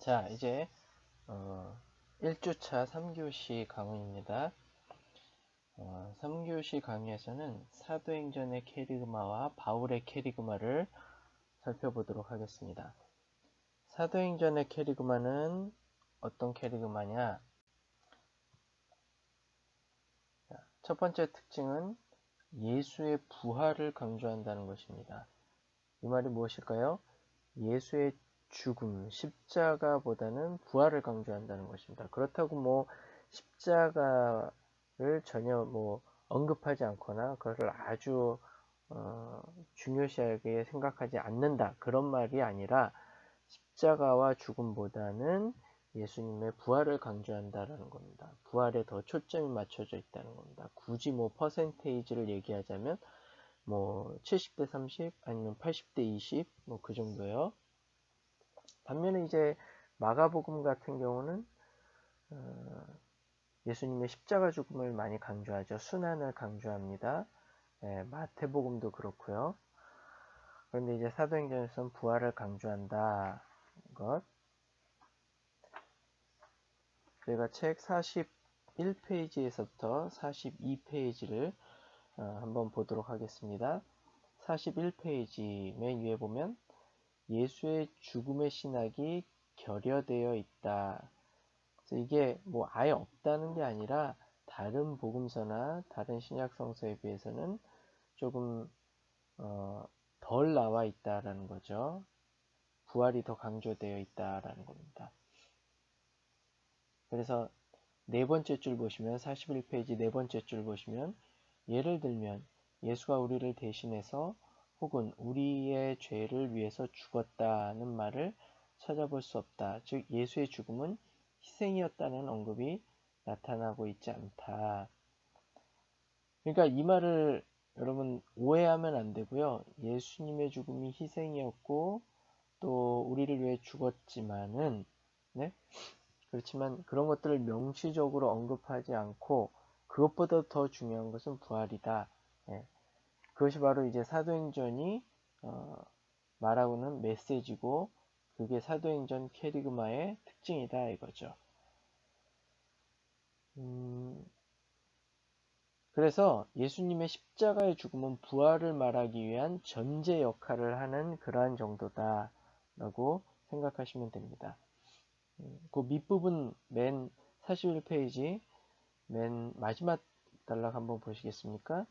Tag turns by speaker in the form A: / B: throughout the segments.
A: 자, 이제 1주차 3교시 강의입니다. 3교시 강의에서는 사도행전의 케리그마와 바울의 케리그마를 살펴보도록 하겠습니다. 사도행전의 케리그마는 어떤 케리그마냐? 첫 번째 특징은 예수의 부활을 강조한다는 것입니다. 이 말이 무엇일까요? 예수의 죽음, 십자가보다는 부활을 강조한다는 것입니다. 그렇다고 십자가를 전혀 언급하지 않거나 그것을 아주 중요시하게 생각하지 않는다, 그런 말이 아니라 십자가와 죽음보다는 예수님의 부활을 강조한다라는 겁니다. 부활에 더 초점이 맞춰져 있다는 겁니다. 굳이 퍼센테이지를 얘기하자면 70대 30 아니면 80대 20 그 정도요. 반면에 이제 마가복음 같은 경우는 예수님의 십자가 죽음을 많이 강조하죠. 순환을 강조합니다. 마태복음도 그렇고요. 그런데 이제 사도행전에서는 부활을 강조한다. 것. 저희가 책 41페이지에서부터 42페이지를 한번 보도록 하겠습니다. 41페이지 맨 위에 보면 예수의 죽음의 신학이 결여되어 있다. 그래서 이게 아예 없다는 게 아니라 다른 복음서나 다른 신약 성서에 비해서는 조금 덜 나와 있다라는 거죠. 부활이 더 강조되어 있다라는 겁니다. 그래서 네 번째 줄 보시면 41페이지 네 번째 줄 보시면 예를 들면 예수가 우리를 대신해서 혹은 우리의 죄를 위해서 죽었다는 말을 찾아볼 수 없다. 즉 예수의 죽음은 희생이었다는 언급이 나타나고 있지 않다. 그러니까 이 말을 여러분 오해하면 안 되고요. 예수님의 죽음이 희생이었고 또 우리를 위해 죽었지만은 그렇지만 그런 것들을 명시적으로 언급하지 않고 그것보다 더 중요한 것은 부활이다. 그것이 바로 이제 사도행전이 말하고는 메시지고 그게 사도행전 케리그마의 특징이다 이거죠. 그래서 예수님의 십자가의 죽음은 부활을 말하기 위한 전제 역할을 하는 그러한 정도다 라고 생각하시면 됩니다. 그 밑부분 맨 41페이지 맨 마지막 단락 한번 보시겠습니까?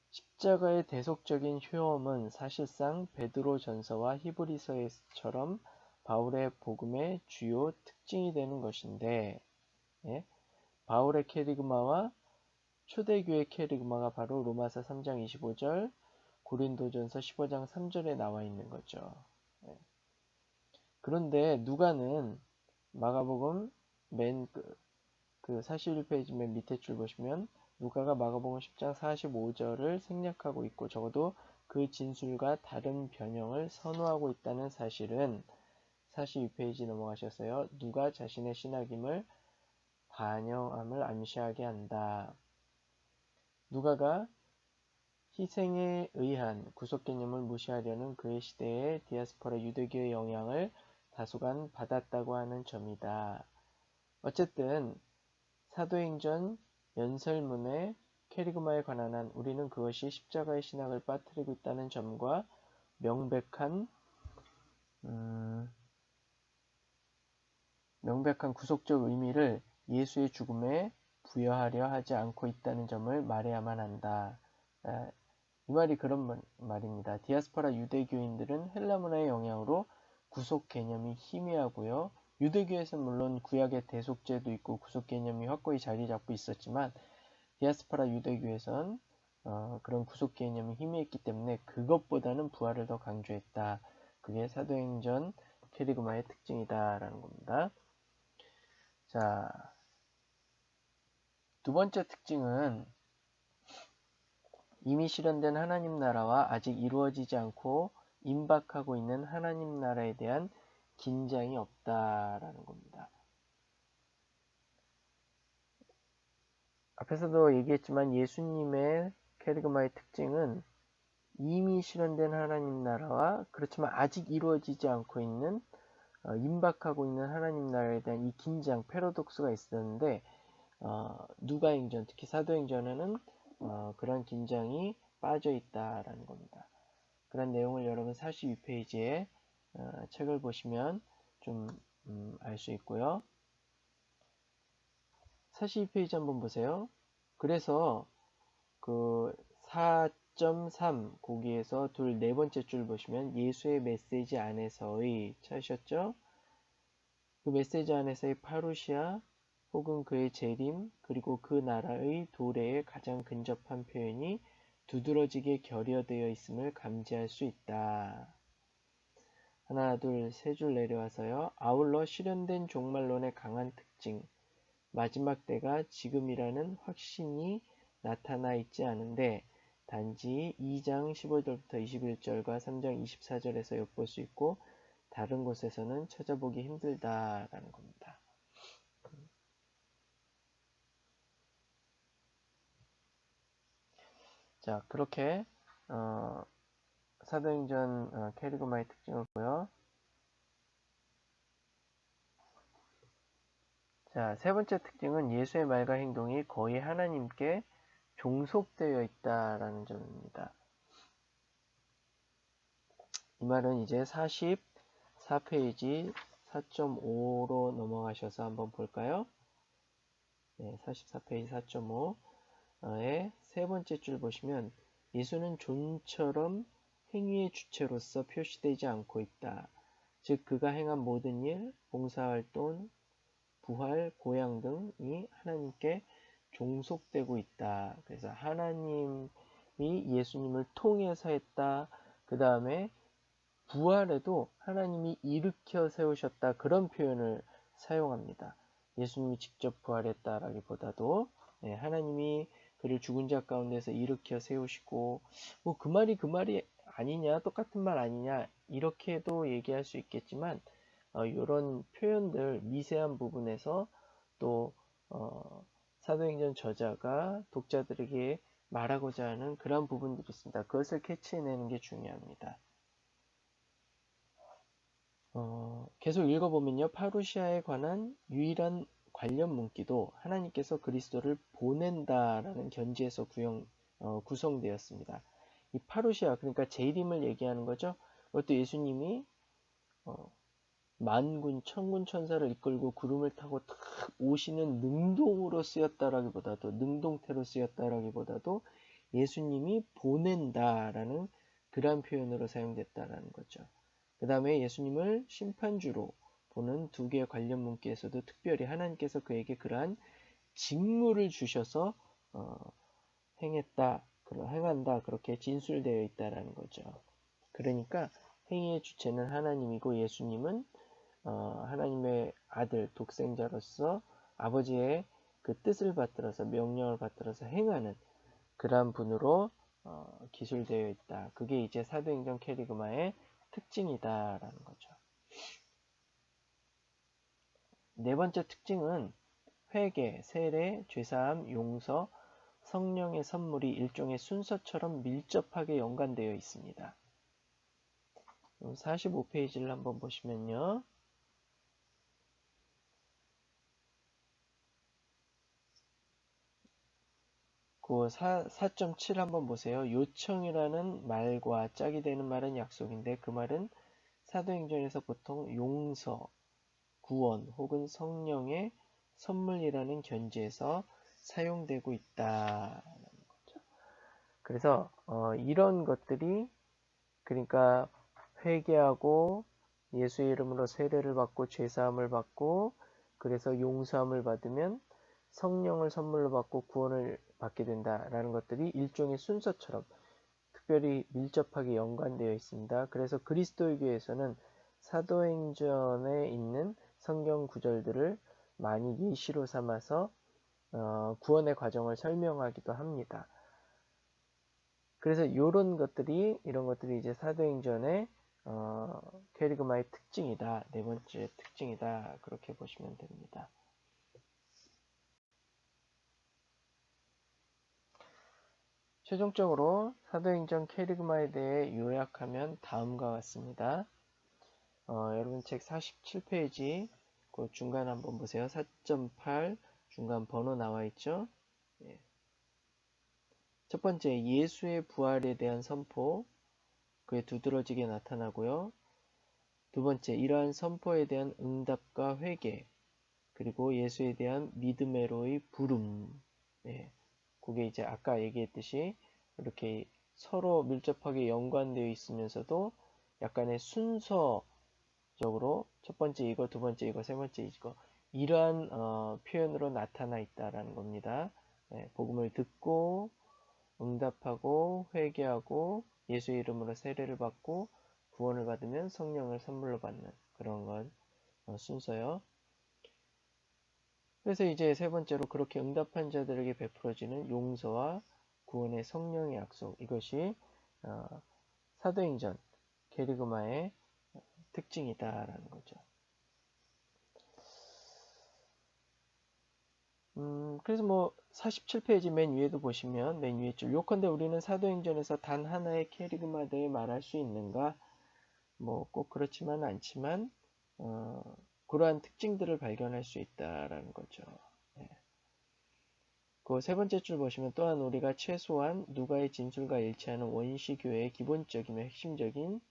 A: 십자가의 대속적인 효험은 사실상 베드로 전서와 히브리서에처럼 바울의 복음의 주요 특징이 되는 것인데, 바울의 케리그마와 초대교회 케리그마가 바로 로마서 3장 25절, 고린도전서 15장 3절에 나와 있는 거죠. 그런데 누가는 마가복음 맨 그 41페이지 맨 밑에 줄 보시면 누가가 마가복음 10장 45절을 생략하고 있고 적어도 그 진술과 다른 변형을 선호하고 있다는 사실은 42페이지 넘어가셔서요. 누가 자신의 신학임을 반영함을 암시하게 한다. 누가가 희생에 의한 구속 개념을 무시하려는 그의 시대의 디아스포라 유대교의 영향을 다소간 받았다고 하는 점이다. 어쨌든 사도행전 연설문의 케리그마에 관한 한 우리는 그것이 십자가의 신학을 빠뜨리고 있다는 점과 명백한 구속적 의미를 예수의 죽음에 부여하려 하지 않고 있다는 점을 말해야만 한다. 이 말이 그런 말입니다. 디아스포라 유대교인들은 헬라 문화의 영향으로 구속 개념이 희미하고요. 유대교에서는 물론 구약의 대속죄도 있고 구속 개념이 확고히 자리 잡고 있었지만 디아스포라 유대교에선 그런 구속 개념이 희미했기 때문에 그것보다는 부활을 더 강조했다. 그게 사도행전 케리그마의 특징이다라는 겁니다. 자, 두 번째 특징은 이미 실현된 하나님 나라와 아직 이루어지지 않고 임박하고 있는 하나님 나라에 대한 긴장이 없다라는 겁니다. 앞에서도 얘기했지만 예수님의 케리그마의 특징은 이미 실현된 하나님 나라와 그렇지만 아직 이루어지지 않고 있는 임박하고 있는 하나님 나라에 대한 이 긴장, 패러독스가 있었는데 누가행전, 특히 사도행전에는 그런 긴장이 빠져 있다라는 겁니다. 그런 내용을 여러분 42페이지에 책을 보시면 좀 알 수 있고요. 42페이지 한번 보세요. 그래서 그 4.3 거기에서 네 번째 줄 보시면 예수의 메시지 안에서의 찾으셨죠? 그 메시지 안에서의 파루시아 혹은 그의 재림 그리고 그 나라의 도래에 가장 근접한 표현이 두드러지게 결여되어 있음을 감지할 수 있다. 하나, 둘, 세 줄 내려와서요. 아울러 실현된 종말론의 강한 특징, 마지막 때가 지금이라는 확신이 나타나 있지 않은데 단지 2장 15절부터 21절과 3장 24절에서 엿볼 수 있고 다른 곳에서는 찾아보기 힘들다라는 겁니다. 자, 그렇게 사도행전 캐리그마의 특징을 보여. 자, 세 번째 특징은 예수의 말과 행동이 거의 하나님께 종속되어 있다라는 점입니다. 이 말은 이제 44페이지 4.5로 넘어가셔서 한번 볼까요? 네, 44페이지 4.5에 세 번째 줄 보시면 예수는 존처럼 행위의 주체로서 표시되지 않고 있다. 즉 그가 행한 모든 일, 봉사활동, 부활, 고향 등이 하나님께 종속되고 있다. 그래서 하나님이 예수님을 통해서 했다. 그 다음에 부활에도 하나님이 일으켜 세우셨다. 그런 표현을 사용합니다. 예수님이 직접 부활했다라기보다도 하나님이 그를 죽은 자 가운데서 일으켜 세우시고 뭐 그 말이 아니냐 똑같은 말 아니냐 이렇게도 얘기할 수 있겠지만 이런 표현들 미세한 부분에서 또 사도행전 저자가 독자들에게 말하고자 하는 그런 부분들이 있습니다. 그것을 캐치해내는 게 중요합니다. 계속 읽어보면요. 파루시아에 관한 유일한 관련 문기도 하나님께서 그리스도를 보낸다라는 견지에서 구성되었습니다. 이 파루시아, 그러니까 재림을 얘기하는 거죠. 그것도 예수님이 만군, 천군, 천사를 이끌고 구름을 타고 탁 오시는 능동으로 쓰였다라기보다도, 능동태로 쓰였다라기보다도 예수님이 보낸다라는 그러한 표현으로 사용됐다라는 거죠. 그 다음에 예수님을 심판주로 보는 두 개의 관련 문구에서도 특별히 하나님께서 그에게 그러한 직무를 주셔서 행한다 그렇게 진술되어 있다라는 거죠. 그러니까 행위의 주체는 하나님이고 예수님은 하나님의 아들 독생자로서 아버지의 그 뜻을 받들어서 명령을 받들어서 행하는 그러한 분으로 기술되어 있다. 그게 이제 사도행전 캐리그마의 특징이다라는 거죠. 네 번째 특징은 회개, 세례, 죄사함, 용서, 성령의 선물이 일종의 순서처럼 밀접하게 연관되어 있습니다. 45페이지를 한번 보시면요. 그 4.7 한번 보세요. 요청이라는 말과 짝이 되는 말은 약속인데 그 말은 사도행전에서 보통 용서, 구원 혹은 성령의 선물이라는 견지에서 사용되고 있다는 거죠. 그래서 이런 것들이 그러니까 회개하고 예수의 이름으로 세례를 받고 죄사함을 받고 그래서 용서함을 받으면 성령을 선물로 받고 구원을 받게 된다라는 것들이 일종의 순서처럼 특별히 밀접하게 연관되어 있습니다. 그래서 그리스도의 교회에서는 사도행전에 있는 성경 구절들을 많이 예시로 삼아서 구원의 과정을 설명하기도 합니다. 그래서 이런 것들이 이제 사도행전의 캐리그마의 특징이다. 네 번째 특징이다. 그렇게 보시면 됩니다. 최종적으로 사도행전 캐리그마에 대해 요약하면 다음과 같습니다. 여러분 책 47페이지 그 중간 한번 보세요. 4.8 중간 번호 나와 있죠. 예. 첫 번째, 예수의 부활에 대한 선포, 그에 두드러지게 나타나고요. 두 번째, 이러한 선포에 대한 응답과 회개, 그리고 예수에 대한 믿음으로의 부름. 예. 그게 이제 아까 얘기했듯이 이렇게 서로 밀접하게 연관되어 있으면서도 약간의 순서적으로 첫 번째 이거, 두 번째 이거, 세 번째 이거 이러한 표현으로 나타나 있다라는 겁니다. 예. 복음을 듣고 응답하고 회개하고 예수의 이름으로 세례를 받고 구원을 받으면 성령을 선물로 받는 그런 건 순서요. 그래서 이제 세 번째로 그렇게 응답한 자들에게 베풀어지는 용서와 구원의 성령의 약속, 이것이 사도행전 게리그마의 특징이다라는 거죠. 그래서 뭐 47페이지 맨 위에도 보시면 맨 위에 줄 요컨대 우리는 사도행전에서 단 하나의 캐리그마대에 말할 수 있는가? 뭐 꼭 그렇지만 않지만 그러한 특징들을 발견할 수 있다라는 거죠. 네. 그 세 번째 줄 보시면 또한 우리가 최소한 누가의 진술과 일치하는 원시교회의 기본적이며 핵심적인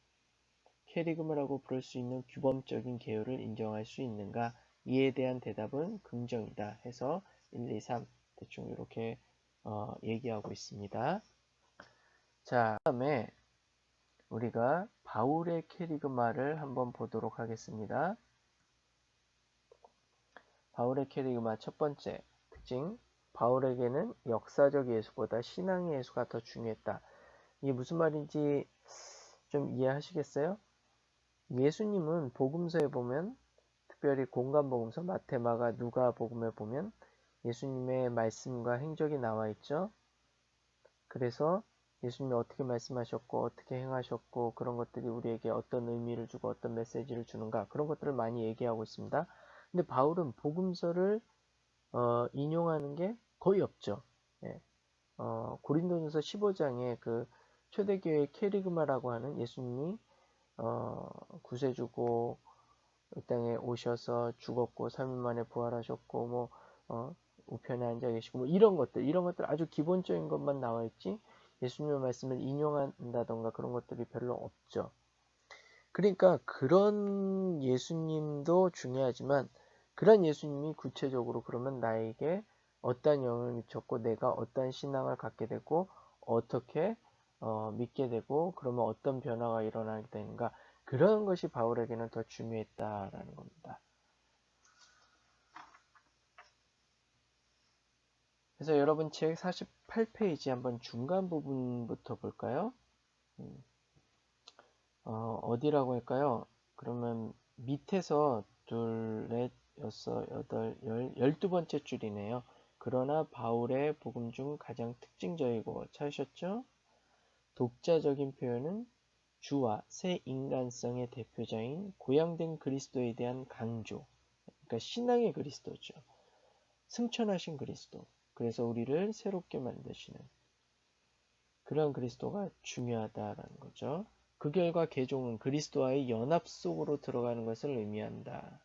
A: 캐리그마라고 부를 수 있는 규범적인 개요를 인정할 수 있는가? 이에 대한 대답은 긍정이다 해서 1, 2, 3 대충 이렇게 얘기하고 있습니다. 자, 다음에 우리가 바울의 캐리그마를 한번 보도록 하겠습니다. 바울의 캐리그마 첫 번째 특징, 바울에게는 역사적 예수보다 신앙의 예수가 더 중요했다. 이게 무슨 말인지 좀 이해하시겠어요? 예수님은 복음서에 보면, 특별히 공간복음서 마태, 마가, 누가 복음에 보면 예수님의 말씀과 행적이 나와 있죠. 그래서 예수님이 어떻게 말씀하셨고 어떻게 행하셨고 그런 것들이 우리에게 어떤 의미를 주고 어떤 메시지를 주는가, 그런 것들을 많이 얘기하고 있습니다. 근데 바울은 복음서를 인용하는 게 거의 없죠. 예. 고린도전서 15장에 그 초대교회 캐리그마라고 하는 예수님이 구세주고 이 땅에 오셔서 죽었고 3일 만에 부활하셨고 뭐 우편에 앉아 계시고 뭐 이런 것들 아주 기본적인 것만 나와 있지 예수님의 말씀을 인용한다던가 그런 것들이 별로 없죠. 그러니까 그런 예수님도 중요하지만 그런 예수님이 구체적으로 그러면 나에게 어떤 영향을 미쳤고 내가 어떤 신앙을 갖게 되고 어떻게 믿게 되고 그러면 어떤 변화가 일어나게 되는가, 그런 것이 바울에게는 더 중요했다라는 겁니다. 그래서 여러분 책 48페이지 한번 중간 부분부터 볼까요? 어디라고 할까요? 그러면 밑에서 둘, 넷, 여섯, 여덟, 12번째 줄이네요. 그러나 바울의 복음 중 가장 특징적이고, 찾으셨죠? 독자적인 표현은 주와 새 인간성의 대표자인 고양된 그리스도에 대한 강조. 그러니까 신앙의 그리스도죠. 승천하신 그리스도. 그래서 우리를 새롭게 만드시는 그런 그리스도가 중요하다라는 거죠. 그 결과 개종은 그리스도와의 연합 속으로 들어가는 것을 의미한다.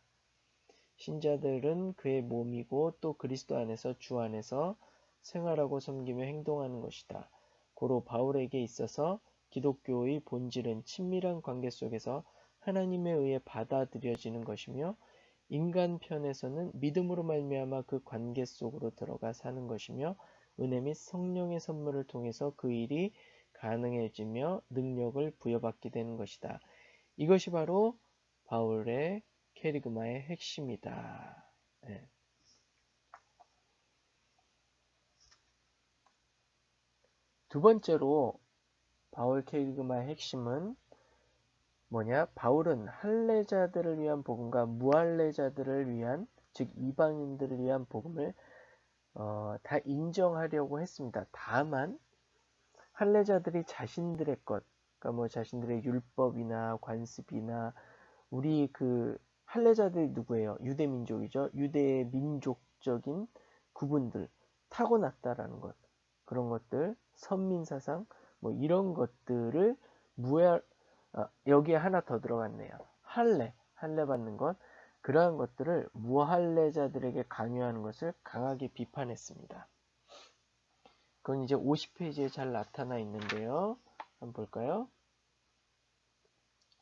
A: 신자들은 그의 몸이고 또 그리스도 안에서 주 안에서 생활하고 섬기며 행동하는 것이다. 고로 바울에게 있어서 기독교의 본질은 친밀한 관계 속에서 하나님에 의해 받아들여지는 것이며 인간 편에서는 믿음으로 말미암아 그 관계 속으로 들어가 사는 것이며 은혜 및 성령의 선물을 통해서 그 일이 가능해지며 능력을 부여받게 되는 것이다. 이것이 바로 바울의 캐리그마의 핵심이다. 네. 두 번째로 바울 캐리그마의 핵심은 뭐냐? 바울은 할례자들을 위한 복음과 무할례자들을 위한, 즉 이방인들을 위한 복음을 다 인정하려고 했습니다. 다만 할례자들이 자신들의 것, 그러니까 뭐 자신들의 율법이나 관습이나 우리 그 할례자들이 누구예요? 유대 민족이죠. 유대의 민족적인 구분들, 타고났다라는 것, 그런 것들 선민사상, 뭐 이런 것들을 여기에 하나 더 들어갔네요. 할례 받는 것, 그러한 것들을 무할례자들에게 강요하는 것을 강하게 비판했습니다. 그건 이제 50페이지에 잘 나타나 있는데요. 한번 볼까요?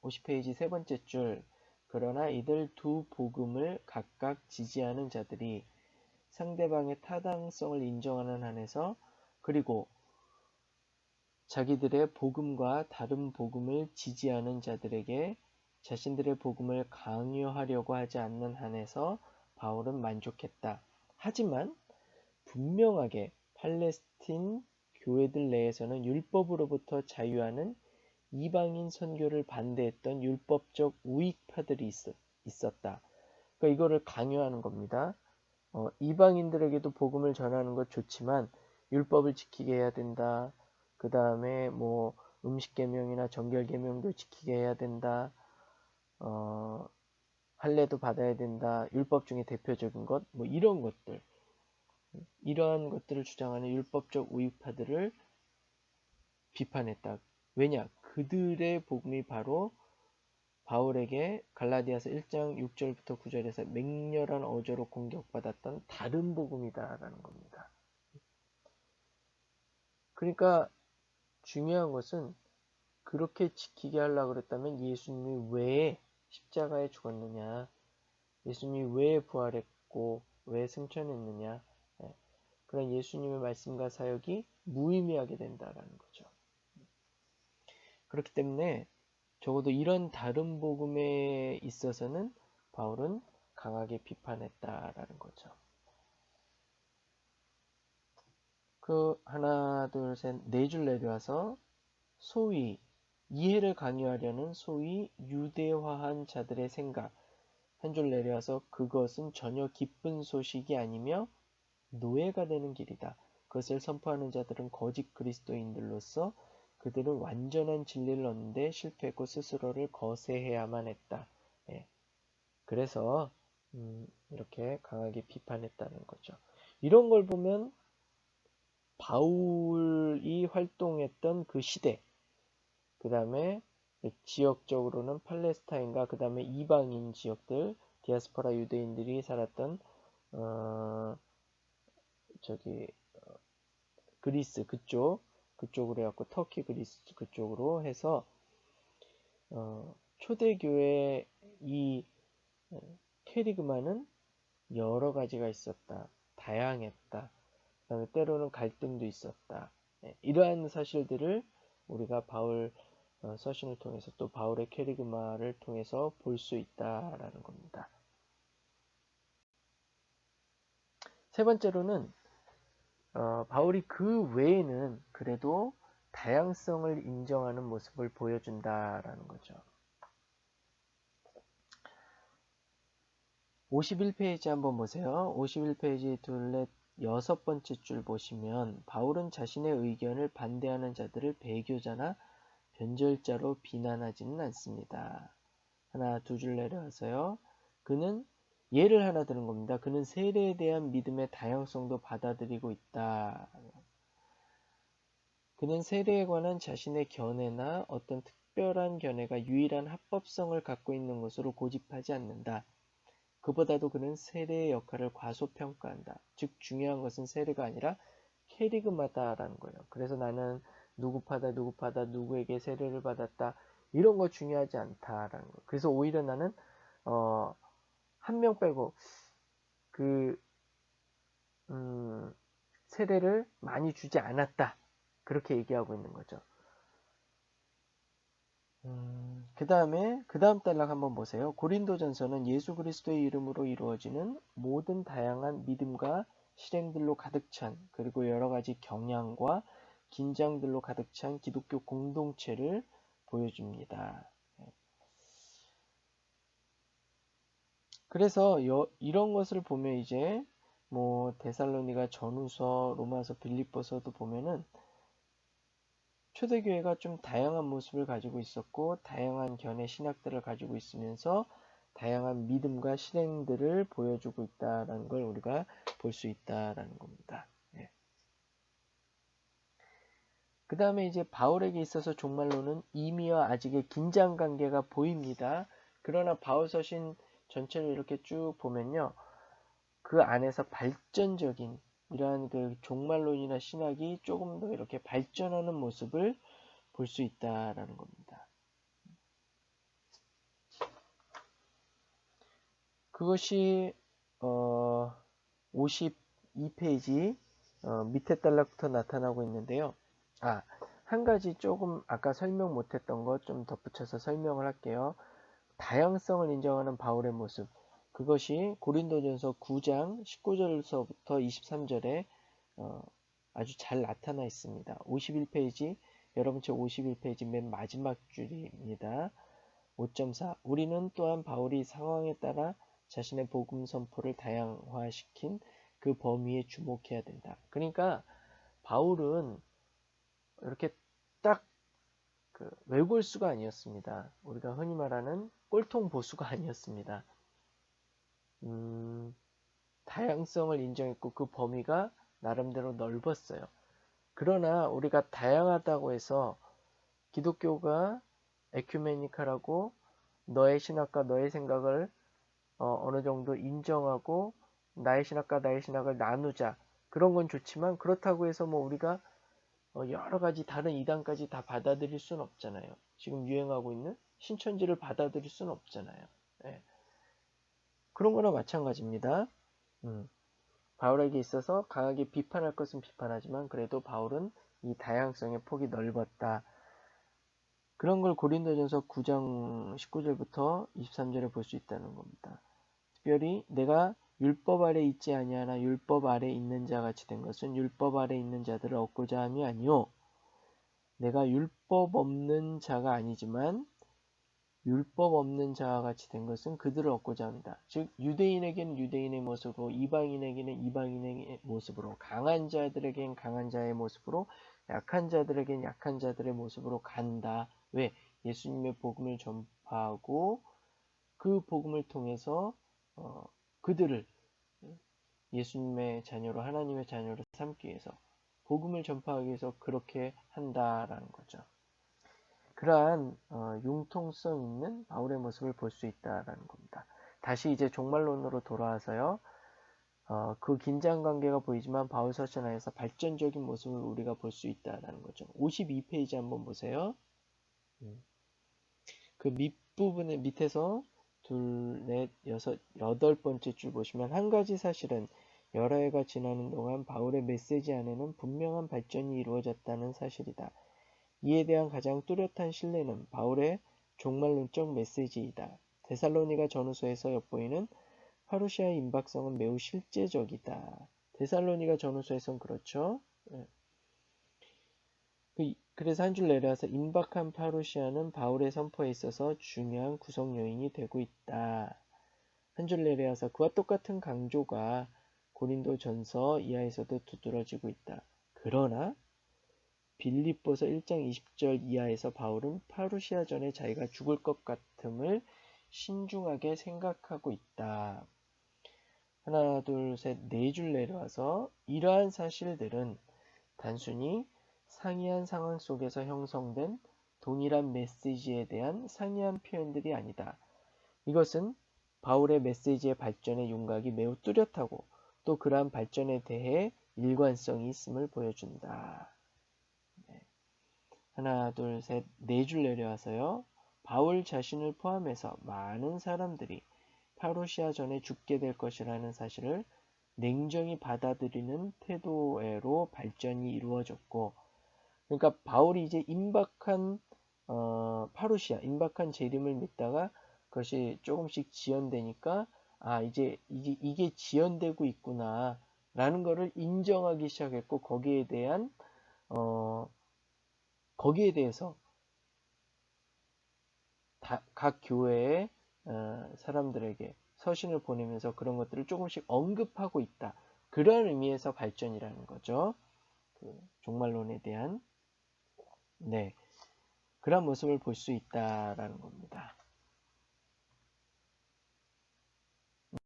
A: 50페이지 세 번째 줄. 그러나 이들 두 복음을 각각 지지하는 자들이 상대방의 타당성을 인정하는 한에서, 그리고 자기들의 복음과 다른 복음을 지지하는 자들에게 자신들의 복음을 강요하려고 하지 않는 한에서 바울은 만족했다. 하지만 분명하게 팔레스틴 교회들 내에서는 율법으로부터 자유하는 이방인 선교를 반대했던 율법적 우익파들이 있었다. 그러니까 이거를 강요하는 겁니다. 이방인들에게도 복음을 전하는 것 좋지만 율법을 지키게 해야 된다. 그 다음에 뭐 음식 계명이나 정결 계명도 지키게 해야 된다. 할례도 받아야 된다. 율법 중에 대표적인 것, 뭐 이런 것들, 이러한 것들을 주장하는 율법적 우익파들을 비판했다. 왜냐? 그들의 복음이 바로 바울에게 갈라디아서 1장 6절부터 9절에서 맹렬한 어조로 공격받았던 다른 복음이다라는 겁니다. 그러니까 중요한 것은 그렇게 지키게 하려고 그랬다면 예수님이 왜 십자가에 죽었느냐, 예수님이 왜 부활했고 왜 승천했느냐, 그런 예수님의 말씀과 사역이 무의미하게 된다라는 거죠. 그렇기 때문에 적어도 이런 다른 복음에 있어서는 바울은 강하게 비판했다라는 거죠. 하나, 둘, 셋, 네 줄 내려와서 소위 이해를 강요하려는 소위 유대화한 자들의 생각, 한 줄 내려와서 그것은 전혀 기쁜 소식이 아니며 노예가 되는 길이다. 그것을 선포하는 자들은 거짓 그리스도인들로서 그들은 완전한 진리를 얻는데 실패했고 스스로를 거세해야만 했다. 예. 그래서 이렇게 강하게 비판했다는 거죠. 이런 걸 보면 바울이 활동했던 그 시대, 그 다음에 지역적으로는 팔레스타인과 그 다음에 이방인 지역들, 디아스포라 유대인들이 살았던 저기 그리스 그쪽으로 해갖고 터키 그리스 그쪽으로 해서 초대교회 이 캐리그마는 여러 가지가 있었다. 다양했다. 그다음에 때로는 갈등도 있었다. 이러한 사실들을 우리가 바울 서신을 통해서 또 바울의 캐리그마를 통해서 볼 수 있다라는 겁니다. 세 번째로는 바울이 그 외에는 그래도 다양성을 인정하는 모습을 보여준다라는 거죠. 51페이지 한번 보세요. 51페이지 둘레 여섯 번째 줄 보시면 바울은 자신의 의견을 반대하는 자들을 배교자나 변절자로 비난하지는 않습니다. 하나, 두 줄 내려와서요. 그는 예를 하나 드는 겁니다. 그는 세례에 대한 믿음의 다양성도 받아들이고 있다. 그는 세례에 관한 자신의 견해나 어떤 특별한 견해가 유일한 합법성을 갖고 있는 것으로 고집하지 않는다. 그보다도 그는 세례의 역할을 과소평가한다. 즉 중요한 것은 세례가 아니라 캐리그마다라는 거예요. 그래서 나는 누구파다 누구에게 세례를 받았다 이런 거 중요하지 않다라는 거예요. 그래서 오히려 나는 한 명 빼고 세례를 많이 주지 않았다 그렇게 얘기하고 있는 거죠. 그 다음 단락 한번 보세요. 고린도전서는 예수 그리스도의 이름으로 이루어지는 모든 다양한 믿음과 실행들로 가득 찬, 그리고 여러 가지 경향과 긴장들로 가득 찬 기독교 공동체를 보여줍니다. 그래서 이런 것을 보면 이제 뭐 데살로니가 전후서, 로마서, 빌립보서도 보면은 초대교회가 좀 다양한 모습을 가지고 있었고 다양한 견해 신학들을 가지고 있으면서 다양한 믿음과 실행들을 보여주고 있다는 걸 우리가 볼 수 있다라는 겁니다. 네. 그 다음에 이제 바울에게 있어서 종말론은 이미와 아직의 긴장 관계가 보입니다. 그러나 바울 서신 전체를 이렇게 쭉 보면요. 그 안에서 발전적인 이러한 그 종말론이나 신학이 조금 더 이렇게 발전하는 모습을 볼 수 있다라는 겁니다. 그것이 52페이지 밑에 달락부터 나타나고 있는데요. 한 가지 조금 아까 설명 못했던 것 좀 덧붙여서 설명을 할게요. 다양성을 인정하는 바울의 모습. 그것이 고린도전서 9장 19절서부터 23절에 아주 잘 나타나 있습니다. 51페이지, 여러분 책 51페이지 맨 마지막 줄입니다. 5.4 우리는 또한 바울이 상황에 따라 자신의 복음 선포를 다양화시킨 그 범위에 주목해야 된다. 그러니까 바울은 이렇게 딱 외골수가 아니었습니다. 우리가 흔히 말하는 꼴통 보수가 아니었습니다. 다양성을 인정했고 그 범위가 나름대로 넓었어요. 그러나 우리가 다양하다고 해서 기독교가 에큐메니컬하고 너의 신학과 너의 생각을 어느 정도 인정하고 나의 신학과 나의 신학을 나누자. 그런 건 좋지만 그렇다고 해서 뭐 우리가 여러 가지 다른 이단까지 다 받아들일 수는 없잖아요. 지금 유행하고 있는 신천지를 받아들일 수는 없잖아요. 네. 그런 거나 마찬가지입니다. 바울에게 있어서 강하게 비판할 것은 비판하지만 그래도 바울은 이 다양성의 폭이 넓었다. 그런 걸 고린도전서 9장 19절부터 23절에 볼 수 있다는 겁니다. 특별히 내가 율법 아래 있지 아니하나 율법 아래 있는 자 같이 된 것은 율법 아래 있는 자들을 얻고자 함이 아니요 내가 율법 없는 자가 아니지만 율법 없는 자와 같이 된 것은 그들을 얻고자 합니다. 즉 유대인에게는 유대인의 모습으로 이방인에게는 이방인의 모습으로 강한 자들에게는 강한 자의 모습으로 약한 자들에게는 약한 자들의 모습으로 간다. 왜? 예수님의 복음을 전파하고 그 복음을 통해서 그들을 예수님의 자녀로 하나님의 자녀로 삼기 위해서 복음을 전파하기 위해서 그렇게 한다라는 거죠. 그러한 융통성 있는 바울의 모습을 볼 수 있다라는 겁니다. 다시 이제 종말론으로 돌아와서요. 그 긴장 관계가 보이지만 바울 서신 안에서 발전적인 모습을 우리가 볼 수 있다라는 거죠. 52페이지 한번 보세요. 그 밑부분에 밑에서 둘, 넷, 여섯, 여덟 번째 줄 보시면 한 가지 사실은 여러 해가 지나는 동안 바울의 메시지 안에는 분명한 발전이 이루어졌다는 사실이다. 이에 대한 가장 뚜렷한 신뢰는 바울의 종말론적 메시지이다. 데살로니가 전후서에서 엿보이는 파루시아의 임박성은 매우 실제적이다. 데살로니가 전후서에선 그렇죠. 그래서 한 줄 내려와서 임박한 파루시아는 바울의 선포에 있어서 중요한 구성 요인이 되고 있다. 한 줄 내려와서 그와 똑같은 강조가 고린도 전서 이하에서도 두드러지고 있다. 그러나 빌립보서 1장 20절 이하에서 바울은 파루시아 전에 자기가 죽을 것 같음을 신중하게 생각하고 있다. 하나, 둘, 셋, 네 줄 내려와서 이러한 사실들은 단순히 상이한 상황 속에서 형성된 동일한 메시지에 대한 상이한 표현들이 아니다. 이것은 바울의 메시지의 발전의 윤곽이 매우 뚜렷하고 또 그러한 발전에 대해 일관성이 있음을 보여준다. 하나, 둘, 셋, 네 줄 내려와서요. 바울 자신을 포함해서 많은 사람들이 파루시아 전에 죽게 될 것이라는 사실을 냉정히 받아들이는 태도로 발전이 이루어졌고, 그러니까 바울이 이제 임박한 파루시아, 임박한 재림을 믿다가 그것이 조금씩 지연되니까 이게 지연되고 있구나라는 것을 인정하기 시작했고 거기에 대해서 각 교회의 사람들에게 서신을 보내면서 그런 것들을 조금씩 언급하고 있다. 그런 의미에서 발전이라는 거죠. 그 종말론에 대한 그런 모습을 볼 수 있다라는 겁니다.